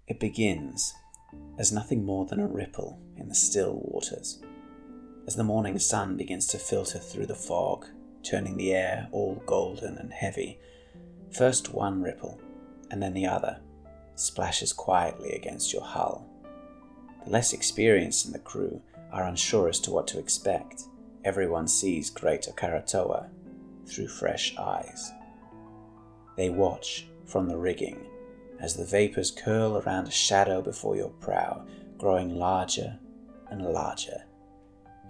It begins as nothing more than a ripple in the still waters, as the morning sun begins to filter through the fog, turning the air all golden and heavy. First one ripple, and then the other, splashes quietly against your hull. The less experienced in the crew are unsure as to what to expect. Everyone sees Great Krakatoa through fresh eyes. They watch from the rigging as the vapours curl around a shadow before your prow, growing larger and larger.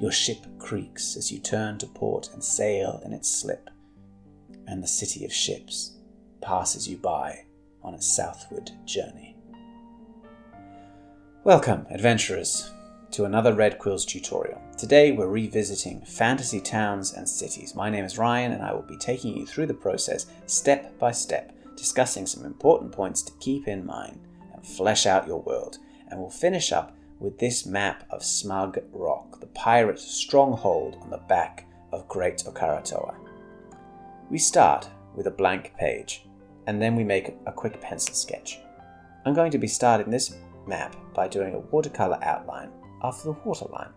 Your ship creaks as you turn to port and sail in its slip, and the city of ships passes you by on its southward journey. Welcome, adventurers, to another Red Quills tutorial. Today we're revisiting fantasy towns and cities. My name is Ryan and I will be taking you through the process step by step, discussing some important points to keep in mind and flesh out your world. And we'll finish up with this map of Smug Rock, the pirate stronghold on the back of Great Krakatoa. We start with a blank page and then we make a quick pencil sketch. I'm going to be starting this map by doing a watercolour outline of the waterline,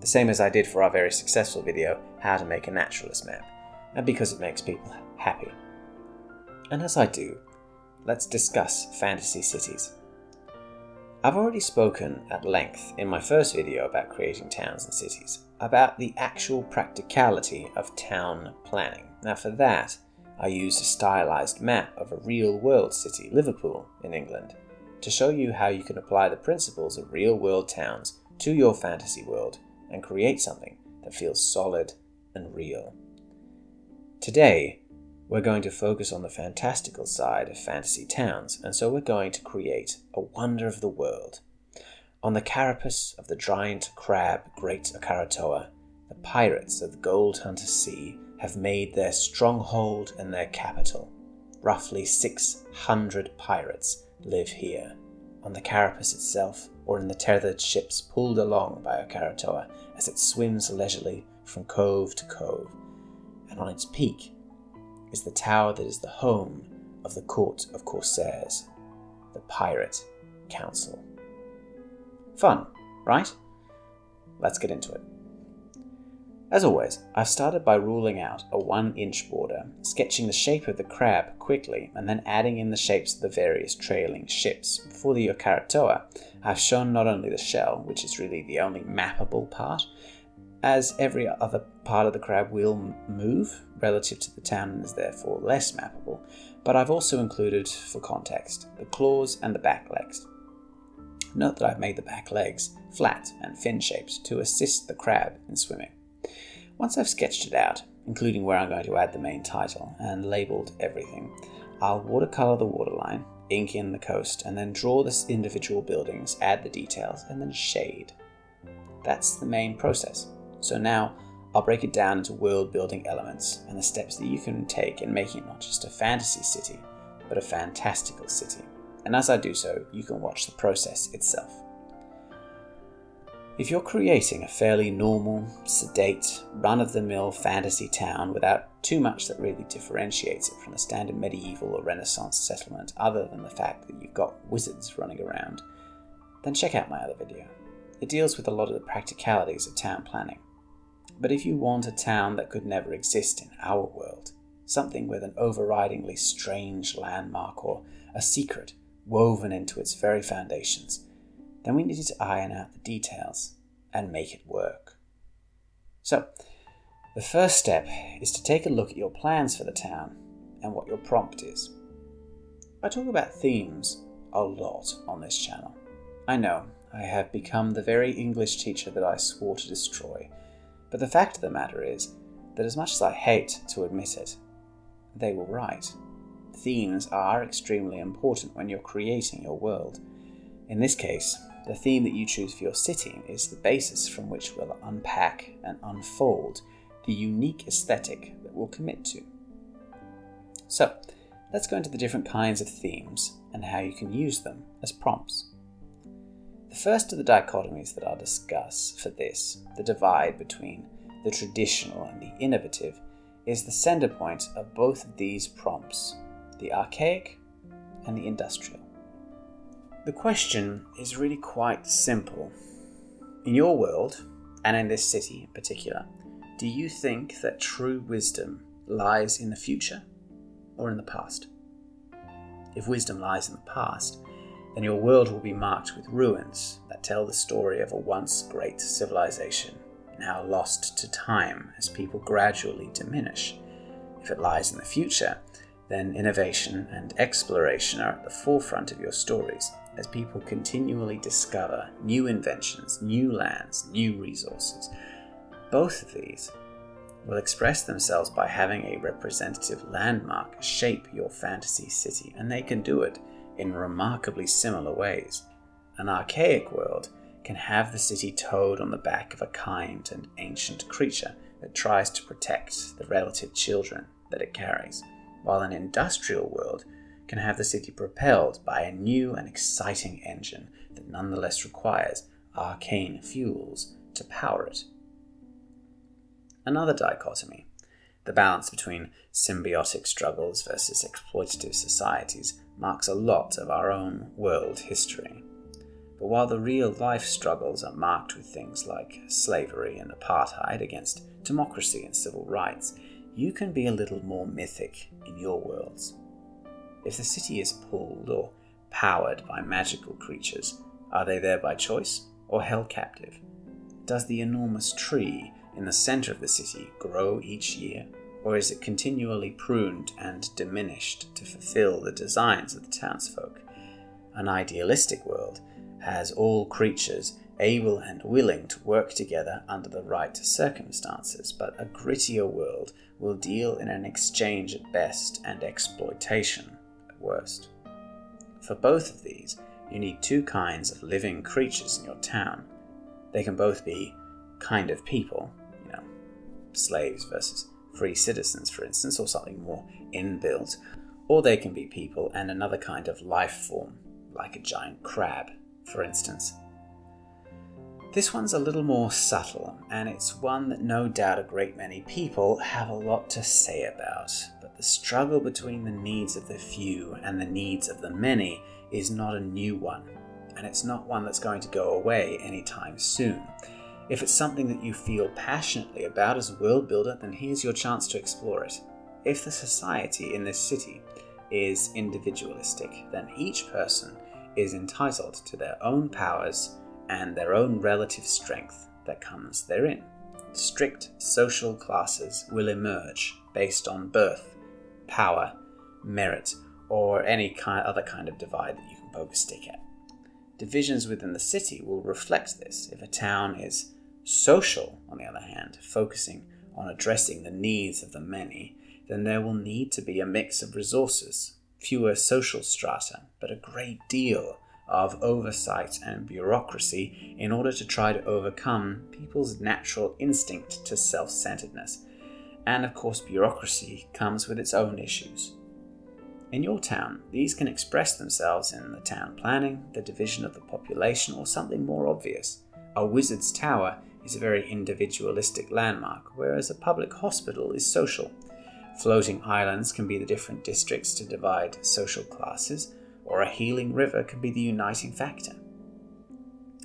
the same as I did for our very successful video, How to Make a Naturalist Map, and because it makes people happy. And as I do, let's discuss fantasy cities. I've already spoken at length in my first video about creating towns and cities, about the actual practicality of town planning. Now for that, I used a stylized map of a real-world city, Liverpool in England, to show you how you can apply the principles of real-world towns to your fantasy world and create something that feels solid and real. Today, we're going to focus on the fantastical side of fantasy towns, and so we're going to create a wonder of the world. On the carapace of the giant crab Great Krakatoa, the pirates of the Gold Hunter Sea have made their stronghold and their capital. Roughly 600 pirates live here, on the carapace itself or in the tethered ships pulled along by Krakatoa as it swims leisurely from cove to cove. And on its peak is the tower that is the home of the Court of Corsairs, the Pirate Council. Fun, right? Let's get into it. As always, I've started by ruling out a 1-inch border, sketching the shape of the crab quickly, and then adding in the shapes of the various trailing ships. For the Krakatoa, I've shown not only the shell, which is really the only mappable part, as every other part of the crab will move relative to the town and is therefore less mappable, but I've also included, for context, the claws and the back legs. Note that I've made the back legs flat and fin shaped to assist the crab in swimming. Once I've sketched it out, including where I'm going to add the main title and labelled everything, I'll watercolour the waterline, ink in the coast, and then draw the individual buildings, add the details, and then shade. That's the main process. So now I'll break it down into world building elements and the steps that you can take in making it not just a fantasy city, but a fantastical city. And as I do so, you can watch the process itself. If you're creating a fairly normal, sedate, run-of-the-mill fantasy town without too much that really differentiates it from the standard medieval or Renaissance settlement other than the fact that you've got wizards running around, then check out my other video. It deals with a lot of the practicalities of town planning. But if you want a town that could never exist in our world, something with an overridingly strange landmark or a secret woven into its very foundations, then we need to iron out the details and make it work. So, the first step is to take a look at your plans for the town and what your prompt is. I talk about themes a lot on this channel. I know, I have become the very English teacher that I swore to destroy, but the fact of the matter is that as much as I hate to admit it, they were right. Themes are extremely important when you're creating your world. In this case, the theme that you choose for your city is the basis from which we'll unpack and unfold the unique aesthetic that we'll commit to. So, let's go into the different kinds of themes and how you can use them as prompts. The first of the dichotomies that I'll discuss for this, the divide between the traditional and the innovative, is the center point of both of these prompts, the archaic and the industrial. The question is really quite simple. In your world, and in this city in particular, do you think that true wisdom lies in the future or in the past? If wisdom lies in the past, then your world will be marked with ruins that tell the story of a once great civilization, now lost to time as people gradually diminish. If it lies in the future, then innovation and exploration are at the forefront of your stories, as people continually discover new inventions, new lands, new resources. Both of these will express themselves by having a representative landmark shape your fantasy city, and they can do it in remarkably similar ways. An archaic world can have the city towed on the back of a kind and ancient creature that tries to protect the relative children that it carries, while an industrial world can have the city propelled by a new and exciting engine that nonetheless requires arcane fuels to power it. Another dichotomy, the balance between symbiotic struggles versus exploitative societies, marks a lot of our own world history. But while the real-life struggles are marked with things like slavery and apartheid against democracy and civil rights, you can be a little more mythic in your worlds. If the city is pulled or powered by magical creatures, are they there by choice or held captive? Does the enormous tree in the center of the city grow each year, or is it continually pruned and diminished to fulfill the designs of the townsfolk? An idealistic world has all creatures able and willing to work together under the right circumstances, but a grittier world will deal in an exchange at best and exploitation at worst. For both of these, you need two kinds of living creatures in your town. They can both be kind of people, slaves versus free citizens, for instance, or something more inbuilt, or they can be people and another kind of life form, like a giant crab, for instance. This one's a little more subtle, and it's one that no doubt a great many people have a lot to say about, but the struggle between the needs of the few and the needs of the many is not a new one, and it's not one that's going to go away anytime soon. If it's something that you feel passionately about as a world builder, then here's your chance to explore it. If the society in this city is individualistic, then each person is entitled to their own powers and their own relative strength that comes therein. Strict social classes will emerge based on birth, power, merit, or any other kind of divide that you can poke a stick at. Divisions within the city will reflect this. If a town is social, on the other hand, focusing on addressing the needs of the many, then there will need to be a mix of resources, fewer social strata, but a great deal of oversight and bureaucracy in order to try to overcome people's natural instinct to self-centeredness. And of course, bureaucracy comes with its own issues. In your town, these can express themselves in the town planning, the division of the population, or something more obvious. A wizard's tower is a very individualistic landmark, whereas a public hospital is social. Floating islands can be the different districts to divide social classes, or a healing river can be the uniting factor.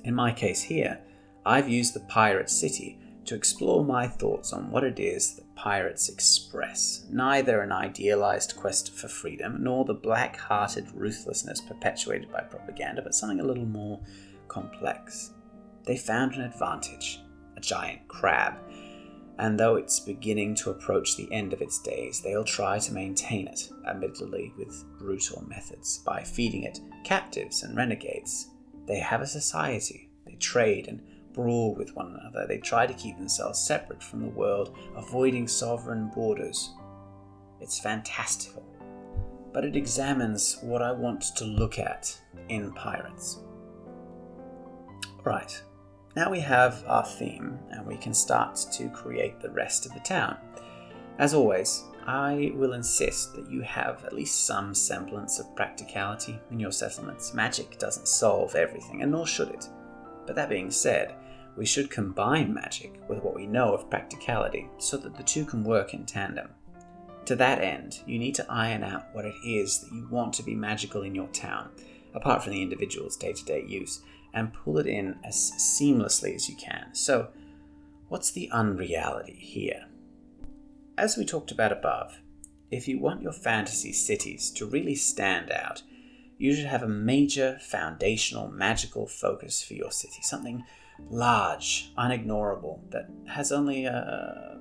In my case here, I've used the pirate city to explore my thoughts on what it is that pirates express, neither an idealized quest for freedom nor the black-hearted ruthlessness perpetuated by propaganda, but something a little more complex. They found an advantage, a giant crab, and though it's beginning to approach the end of its days, they'll try to maintain it, admittedly with brutal methods, by feeding it captives and renegades. They have a society, they trade and brawl with one another, they try to keep themselves separate from the world, avoiding sovereign borders. It's fantastical, but it examines what I want to look at in pirates. Right. Now we have our theme, and we can start to create the rest of the town. As always, I will insist that you have at least some semblance of practicality in your settlements. Magic doesn't solve everything, and nor should it. But that being said, we should combine magic with what we know of practicality so that the two can work in tandem. To that end, you need to iron out what it is that you want to be magical in your town, apart from the individual's day-to-day use, and pull it in as seamlessly as you can. So, what's the unreality here? As we talked about above, if you want your fantasy cities to really stand out, you should have a major foundational magical focus for your city, something large, unignorable, that has only a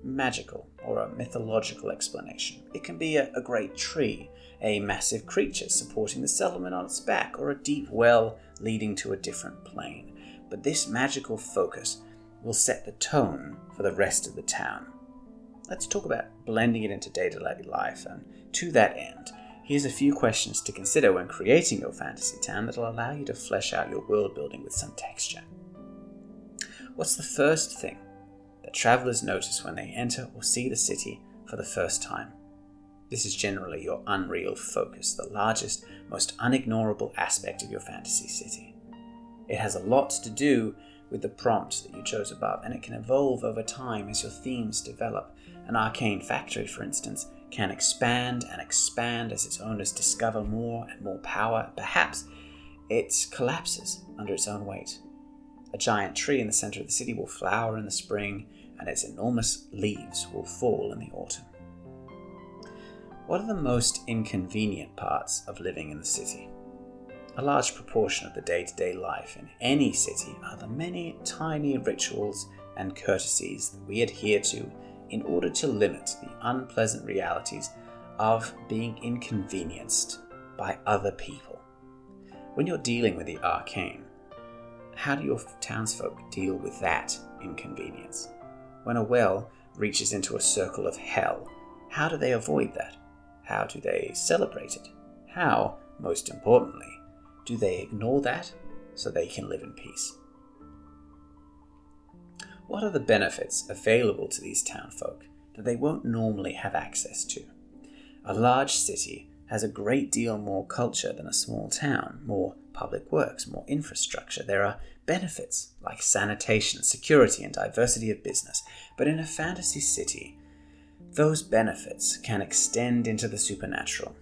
magical or a mythological explanation. It can be a great tree, a massive creature supporting the settlement on its back, or a deep well leading to a different plane. But this magical focus will set the tone for the rest of the town. Let's talk about blending it into day-to-day life, and to that end, here's a few questions to consider when creating your fantasy town that will allow you to flesh out your world building with some texture. What's the first thing that travelers notice when they enter or see the city for the first time? This is generally your unreal focus, the largest, most unignorable aspect of your fantasy city. It has a lot to do with the prompt that you chose above, and it can evolve over time as your themes develop. An arcane factory, for instance, can expand and expand as its owners discover more and more power. Perhaps it collapses under its own weight. A giant tree in the center of the city will flower in the spring, and its enormous leaves will fall in the autumn. What are the most inconvenient parts of living in the city? A large proportion of the day-to-day life in any city are the many tiny rituals and courtesies that we adhere to in order to limit the unpleasant realities of being inconvenienced by other people. When you're dealing with the arcane, how do your townsfolk deal with that inconvenience? When a well reaches into a circle of hell, how do they avoid that? How do they celebrate it? How, most importantly, do they ignore that so they can live in peace? What are the benefits available to these townfolk that they won't normally have access to? A large city has a great deal more culture than a small town, more public works, more infrastructure. There are benefits like sanitation, security, and diversity of business. But in a fantasy city, those benefits can extend into the supernatural.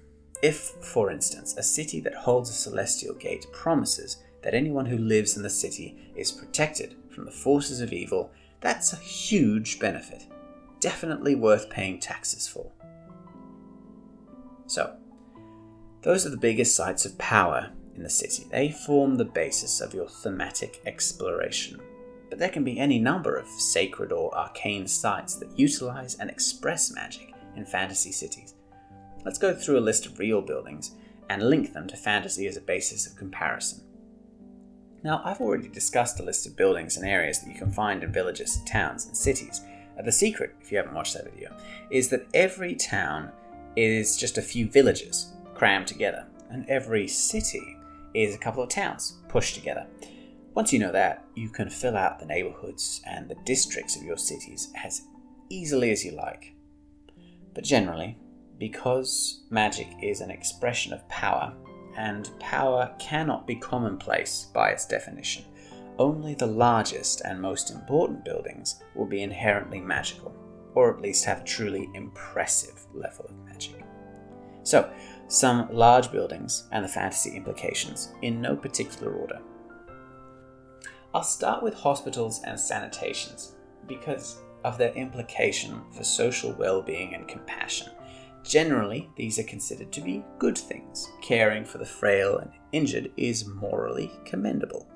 If, for instance, a city that holds a celestial gate promises that anyone who lives in the city is protected from the forces of evil, that's a huge benefit, definitely worth paying taxes for. So, those are the biggest sites of power in the city. They form the basis of your thematic exploration. But there can be any number of sacred or arcane sites that utilize and express magic in fantasy cities. Let's go through a list of real buildings and link them to fantasy as a basis of comparison. Now, I've already discussed a list of buildings and areas that you can find in villages, towns, and cities. The secret, if you haven't watched that video, is that every town is just a few villages crammed together, and every city is a couple of towns pushed together. Once you know that, you can fill out the neighborhoods and the districts of your cities as easily as you like. But generally, because magic is an expression of power, and power cannot be commonplace by its definition, only the largest and most important buildings will be inherently magical, or at least have a truly impressive level of magic. So, some large buildings and the fantasy implications in no particular order. I'll start with hospitals and sanitations because of their implication for social well-being and compassion. Generally, these are considered to be good things. Caring for the frail and injured is morally commendable.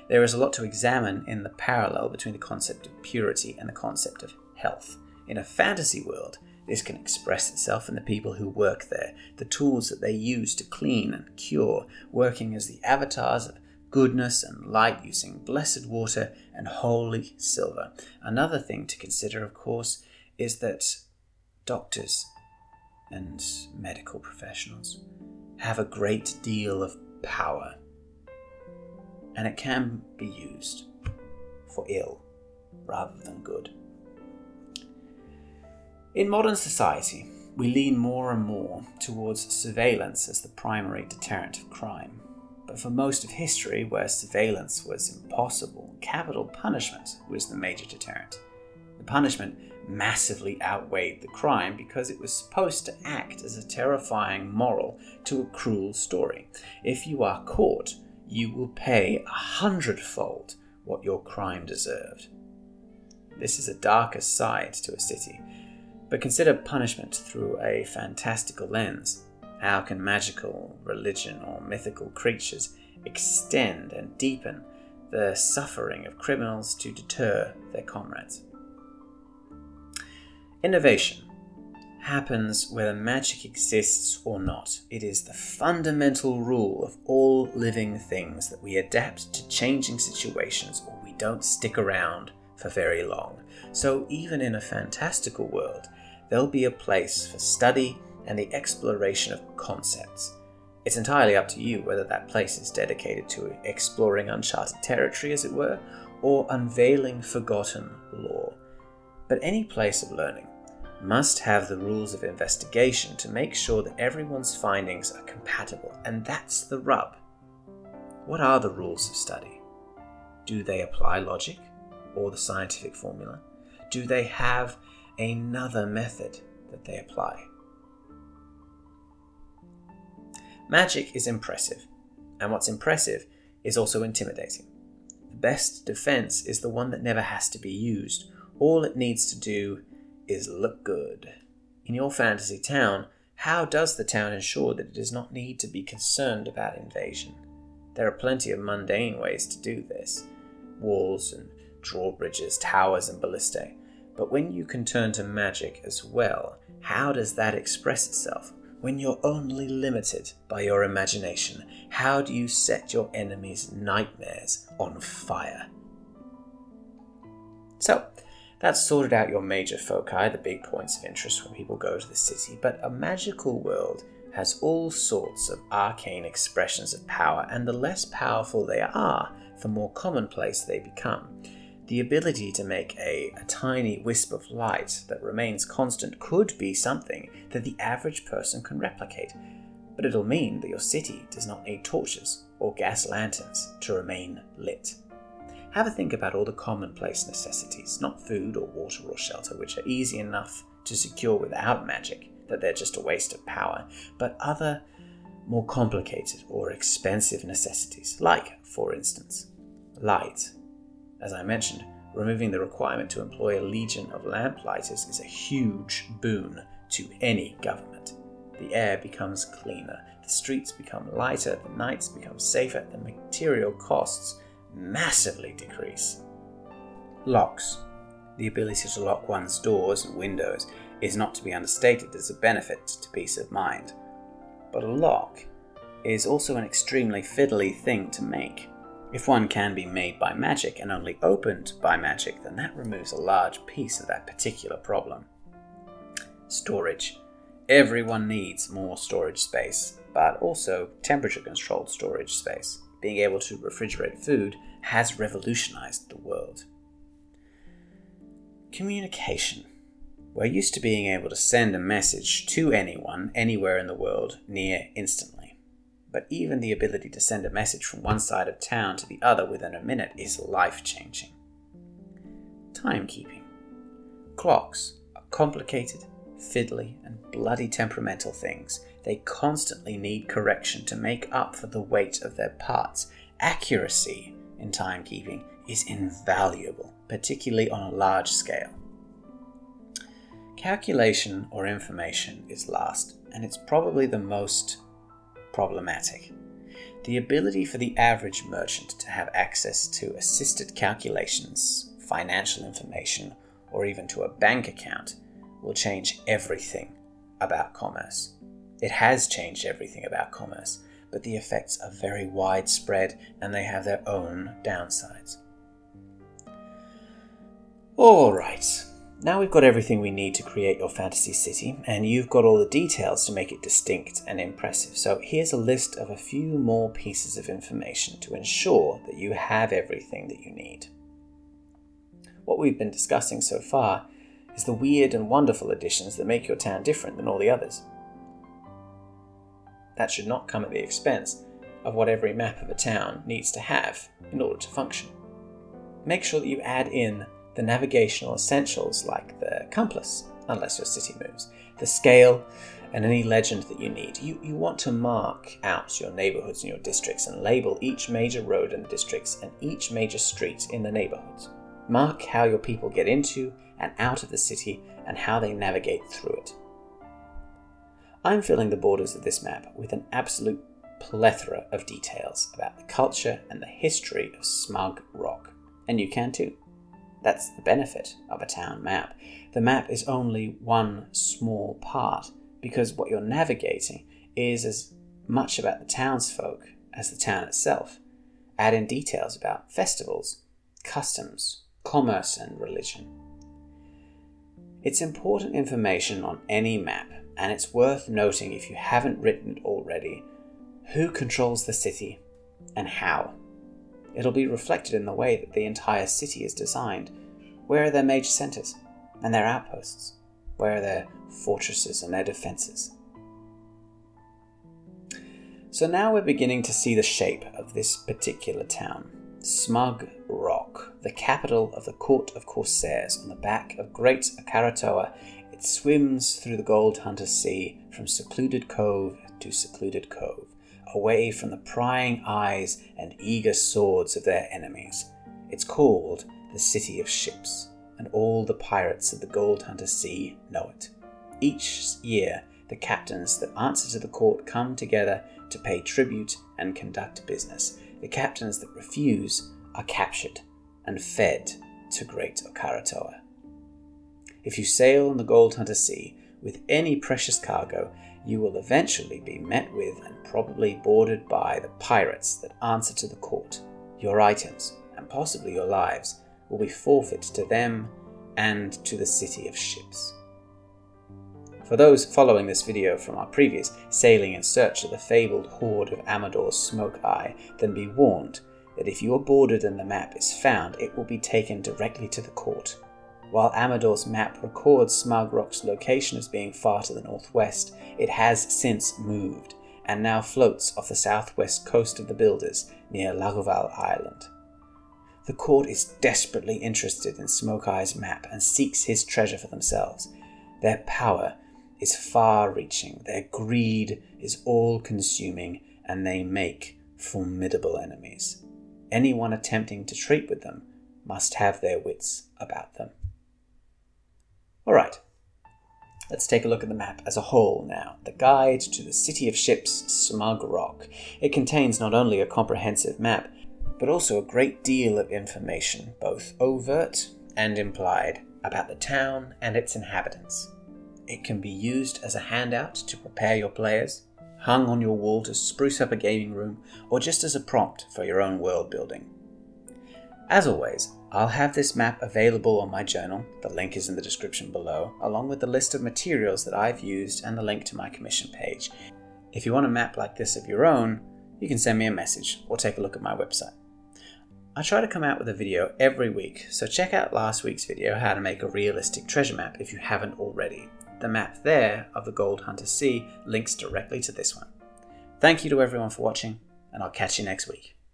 There is a lot to examine in the parallel between the concept of purity and the concept of health. In a fantasy world, this can express itself in the people who work there, the tools that they use to clean and cure, working as the avatars of goodness and light, using blessed water and holy silver. Another thing to consider, of course, is that doctors and medical professionals have a great deal of power, and it can be used for ill rather than good. In modern society, we lean more and more towards surveillance as the primary deterrent of crime. But for most of history, where surveillance was impossible, capital punishment was the major deterrent. The punishment massively outweighed the crime because it was supposed to act as a terrifying moral to a cruel story. If you are caught, you will pay 100-fold what your crime deserved. This is a darker side to a city, but consider punishment through a fantastical lens. How can magical, religion, or mythical creatures extend and deepen the suffering of criminals to deter their comrades? Innovation happens whether magic exists or not. It is the fundamental rule of all living things that we adapt to changing situations or we don't stick around for very long. So even in a fantastical world, there'll be a place for study and the exploration of concepts. It's entirely up to you whether that place is dedicated to exploring uncharted territory, as it were, or unveiling forgotten lore. But any place of learning must have the rules of investigation to make sure that everyone's findings are compatible, and that's the rub. What are the rules of study? Do they apply logic or the scientific formula? Do they have another method that they apply? Magic is impressive, and what's impressive is also intimidating. The best defense is the one that never has to be used. All it needs to do is look good. In your fantasy town, how does the town ensure that it does not need to be concerned about invasion? There are plenty of mundane ways to do this. Walls and drawbridges, towers and ballistae. But when you can turn to magic as well, how does that express itself? When you're only limited by your imagination, how do you set your enemy's nightmares on fire? So, that's sorted out your major foci, the big points of interest when people go to the city, but a magical world has all sorts of arcane expressions of power, and the less powerful they are, the more commonplace they become. The ability to make a tiny wisp of light that remains constant could be something that the average person can replicate, but it'll mean that your city does not need torches or gas lanterns to remain lit. Have a think about all the commonplace necessities, not food or water or shelter, which are easy enough to secure without magic, that they're just a waste of power, but other more complicated or expensive necessities, like, for instance, light. As I mentioned, removing the requirement to employ a legion of lamplighters is a huge boon to any government. The air becomes cleaner, the streets become lighter, the nights become safer, the material costs massively decrease. Locks. The ability to lock one's doors and windows is not to be understated as a benefit to peace of mind. But a lock is also an extremely fiddly thing to make. If one can be made by magic and only opened by magic, then that removes a large piece of that particular problem. Storage. Everyone needs more storage space, but also temperature-controlled storage space. Being able to refrigerate food has revolutionized the world. Communication. We're used to being able to send a message to anyone, anywhere in the world, near instantly. But even the ability to send a message from one side of town to the other within a minute is life-changing. Timekeeping. Clocks are complicated, fiddly, and bloody temperamental things. They constantly need correction to make up for the weight of their parts. Accuracy in timekeeping is invaluable, particularly on a large scale. Calculation or information is last, and it's probably the most problematic. The ability for the average merchant to have access to assisted calculations, financial information, or even to a bank account will change everything about commerce. It has changed everything about commerce, but the effects are very widespread and they have their own downsides. Alright, now we've got everything we need to create your fantasy city, and you've got all the details to make it distinct and impressive. So here's a list of a few more pieces of information to ensure that you have everything that you need. What we've been discussing so far is the weird and wonderful additions that make your town different than all the others. That should not come at the expense of what every map of a town needs to have in order to function. Make sure that you add in the navigational essentials like the compass, unless your city moves, the scale, and any legend that you need. You want to mark out your neighbourhoods and your districts and label each major road in the districts and each major street in the neighbourhoods. Mark how your people get into and out of the city and how they navigate through it. I'm filling the borders of this map with an absolute plethora of details about the culture and the history of Smug Rock. And you can too. That's the benefit of a town map. The map is only one small part, because what you're navigating is as much about the townsfolk as the town itself. Add in details about festivals, customs, commerce and religion. It's important information on any map, and it's worth noting, if you haven't written it already, who controls the city and how. It'll be reflected in the way that the entire city is designed. Where are their major centres and their outposts? Where are their fortresses and their defences? So now we're beginning to see the shape of this particular town. Smug Rock, the capital of the Court of Corsairs on the back of Great Akaratoa. It swims through the Gold Hunter Sea from secluded cove to secluded cove, away from the prying eyes and eager swords of their enemies. It's called the City of Ships, and all the pirates of the Gold Hunter Sea know it. Each year, the captains that answer to the court come together to pay tribute and conduct business. The captains that refuse are captured and fed to Great Akaratoa. If you sail on the Gold Hunter Sea with any precious cargo, you will eventually be met with and probably boarded by the pirates that answer to the court. Your items, and possibly your lives, will be forfeit to them and to the City of Ships. For those following this video from our previous sailing in search of the fabled hoard of Amador's Smoke Eye, then be warned that if you are boarded and the map is found, it will be taken directly to the court. While Amador's map records Smug Rock's location as being far to the northwest, it has since moved and now floats off the southwest coast of the Builders near Laruval Island. The court is desperately interested in Smoke Eye's map and seeks his treasure for themselves. Their power is far-reaching, their greed is all-consuming, and they make formidable enemies. Anyone attempting to treat with them must have their wits about them. Alright, let's take a look at the map as a whole now. The Guide to the City of Ships, Smug Rock. It contains not only a comprehensive map, but also a great deal of information, both overt and implied, about the town and its inhabitants. It can be used as a handout to prepare your players, hung on your wall to spruce up a gaming room, or just as a prompt for your own world building. As always, I'll have this map available on my journal, the link is in the description below, along with the list of materials that I've used and the link to my commission page. If you want a map like this of your own, you can send me a message or take a look at my website. I try to come out with a video every week, so check out last week's video, how to make a realistic treasure map, if you haven't already. The map there of the Gold Hunter Sea links directly to this one. Thank you to everyone for watching, and I'll catch you next week.